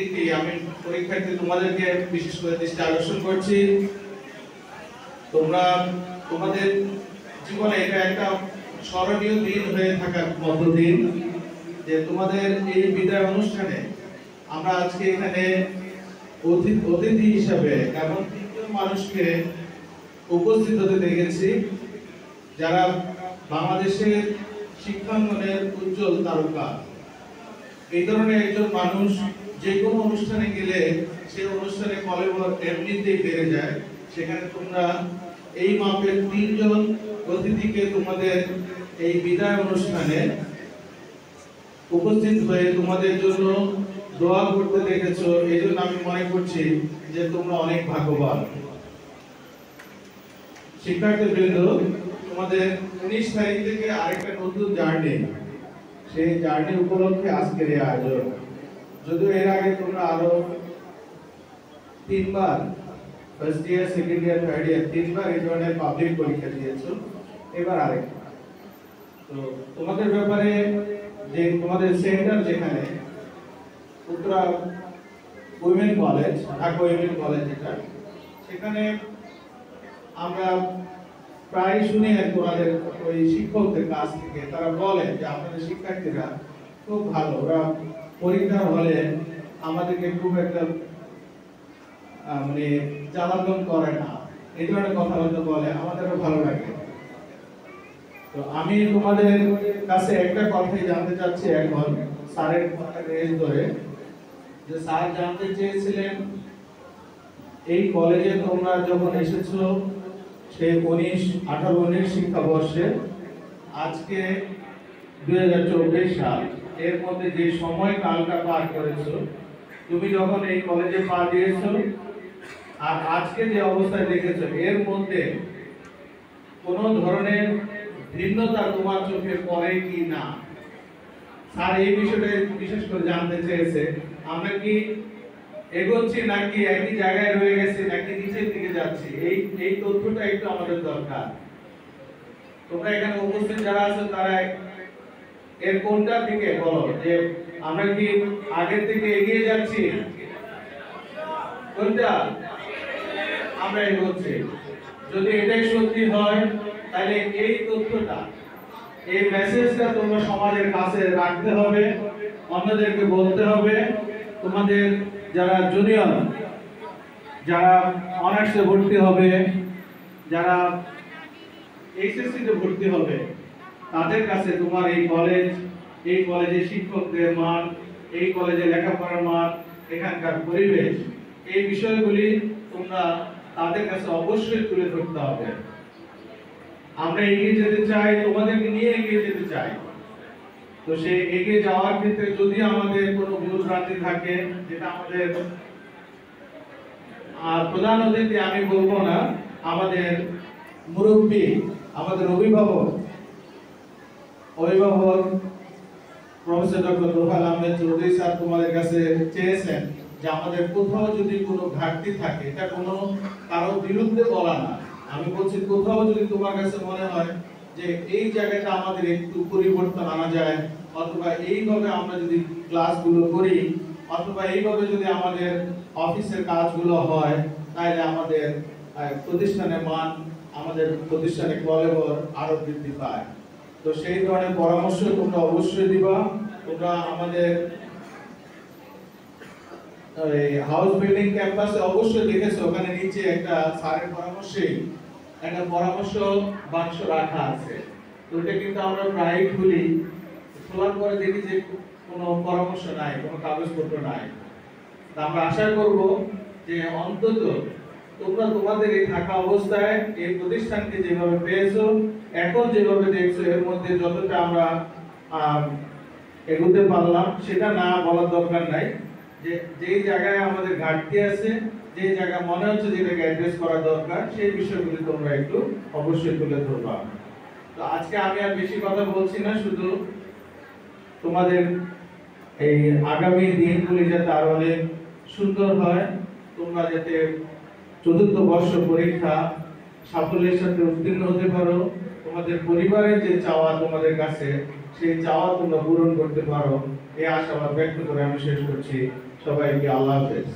দিনটি আমি পরীক্ষার্থী তোমাদেরকে বিশেষ করে দৃষ্টি আকর্ষণ করছি। তোমরা তোমাদের জীবনে এটা একটা স্মরণীয় দিন হয়ে থাকার মতো দিন, যে তোমাদের এই বিদায় অনুষ্ঠানে আমরা আজকে এখানে অতিথি হিসাবে এমন তিনজন মানুষকে উপস্থিত হতে দেখেছি, যারা বাংলাদেশের শিক্ষাঙ্গনের উজ্জ্বল তারকা। এই ধরনের একজন মানুষ যে কোনো অনুষ্ঠানে গেলে সেই অনুষ্ঠানে কলেবর এমনিতেই বেড়ে যায়। সেখানে তোমরা এই মাপের তিনজন অতিথিকে তোমাদের এই বিদায় অনুষ্ঠানে উপস্থিত হয়ে তোমাদের জন্য দোয়া করতে দেখেছো। এই জন্য আমি মনে করছি যে তোমরা অনেক ভাগ্যবান। শিক্ষার্থীবৃন্দ, তোমাদের 19 তারিখ থেকে আরেকটা নতুন জার্নি, সেই জার্নি উপলক্ষে আজকের এই আয়োজন। যদিও এর আগে তোমরা আরো 3বার first year, second year, third year 3বার এই ধরনের পাবলিক পরীক্ষা দিয়েছো, এবার আরেকটা। তো তোমাদের ব্যাপারে যে তোমাদের সেন্টার যেখানে Uttara women college, Dhaka women college, যেটা সেখানে আমরা প্রায় শুনি তোমাদের ওই শিক্ষকদের কাছ থেকে, তারা বলে যে আপনাদের শিক্ষার্থীরা খুব ভালো, ওরা পরীক্ষার হলে আমাদেরকে খুব একটা মানে জ্বালাতন করে না, এই ধরনের কথাবার্তা বলে, আমাদেরও ভালো লাগে। তো আমি তোমাদের কাছে একটা কথাই জানতে চাচ্ছি এখন, স্যারের রেঞ্জ ধরে, যে স্যার জানতে চেয়েছিলেন এই কলেজে তোমরা যখন এসেছো সেই 18-19 শিক্ষাবর্ষে, আজকে 2024 সাল, এর মধ্যে যে সময় কালটা পার করেছো, তুমি যখন এই কলেজে পা দিয়েছো আর আজকে যে অবস্থায় দেখেছো, এর মধ্যে কোনো ধরনের ভিন্নতা তোমার চোখে পড়ে কি না? স্যার এই বিষয়টা বিশেষ করে জানতে চেয়েছে। আমরা কি এগোচ্ছি নাকি একই জায়গায় রয়ে গেছি নাকি নিচের দিকে যাচ্ছি, এই তথ্যটা একটু আমাদের দরকার। তোমরা এখানে উপস্থিত যারা আছো তারা এর কোনটা দিকে বলো, যে আমরা কি আগের থেকে এগিয়ে যাচ্ছি, কোনটা আমরা এগোচ্ছি? যদি এটাই সত্যি হয় তাহলে এই তথ্যটা, এই মেসেজটা তোমরা সমাজের কাছে রাখতে হবে, অন্যদেরকে বলতে হবে। তোমাদের যারা জুনিয়র, যারা অনার্সে ভর্তি হবে, যারা এইচএসসি তে ভর্তি হবে, তাদের কাছে তোমার এই কলেজ, এই কলেজের শিক্ষকদের মান, এই কলেজে লেখাপড়ার মান, এখানকার পরিবেশ, এই বিষয়গুলি তোমরা তাদের কাছে অবশ্যই তুলে ধরতে হবে। আমরা এগিয়ে যেতে চাই, তোমাদেরকে নিয়ে এগিয়ে যেতে চাই। তো সেই এগিয়ে যাওয়ার ক্ষেত্রে যদি আমাদের কোনো ভুল ভ্রান্তি থাকে, যেটা আমাদের প্রধান অতিথি আমি বলবো না, আমাদের মুরব্বী, আমাদের অভিভাবক professor doctor Ruhal Ahmed Chowdhury sir তোমাদের কাছে চেয়েছেন যে আমাদের কোথাও যদি কোনো ঘাটতি থাকে, এটা কোনো কারো বিরুদ্ধে বলা না, আমি বলছি কোথাও যদি তোমার কাছে মনে হয় যে এই জায়গাটা আমাদের একটু পরিবর্তন আনা যায়, অথবা এইভাবে আমরা যদি ক্লাসগুলো করি, অথবা এইভাবে যদি আমাদের অফিসের কাজগুলো হয়, তাহলে আমাদের প্রতিষ্ঠানের মান, আমাদের প্রতিষ্ঠানে কলেবর আরো বৃদ্ধি পায়। তো সেই ধরনের পরামর্শ তোমরা অবশ্যই দিবা। তোমরা আমাদের হাউস বিল্ডিং ক্যাম্পাসে অবশ্যই দেখেছো, ওখানে নিচে একটা স্যারের পরামর্শে একটা পরামর্শ বাক্স রাখা আছে। তো এটা কিন্তু আমরা প্রায় খুলি, খোলার পরে দেখি যে কোনো পরামর্শ নাই, কোনো কাগজপত্র নাই। আমরা আশা করব যে অন্তত তোমরা তোমাদের এই থাকা অবস্থায় এই প্রতিষ্ঠানকে যেভাবে পেয়েছো, এখন যেভাবে দেখছো, এর মধ্যে যতটা আমরা এগোতে পারলাম সেটা না বলার দরকার নাই। যে যেই জায়গায় আমাদের ঘাটতি আছে, যে জায়গা মনে হচ্ছে যেটাকে অ্যাড্রেস করা দরকার, সেই বিষয়গুলি তোমরা একটু অবশ্যই তুলে ধরবা। তো আজকে আমি আর বেশি কথা বলছি না, শুধু তোমাদের এই আগামী দিনগুলি যাতে আরো অনেক সুন্দর হয়, তোমরা যাতে চতুর্থ বর্ষ পরীক্ষা সাফল্যের সাথে উত্তীর্ণ হতে পারো, তোমাদের পরিবারের যে চাওয়া তোমাদের কাছে, সেই চাওয়া তোমরা পূরণ করতে পারো, এই আশাবাদ ব্যক্ত করে আমি শেষ করছি। সবাইকে আল্লাহ হাফেজ।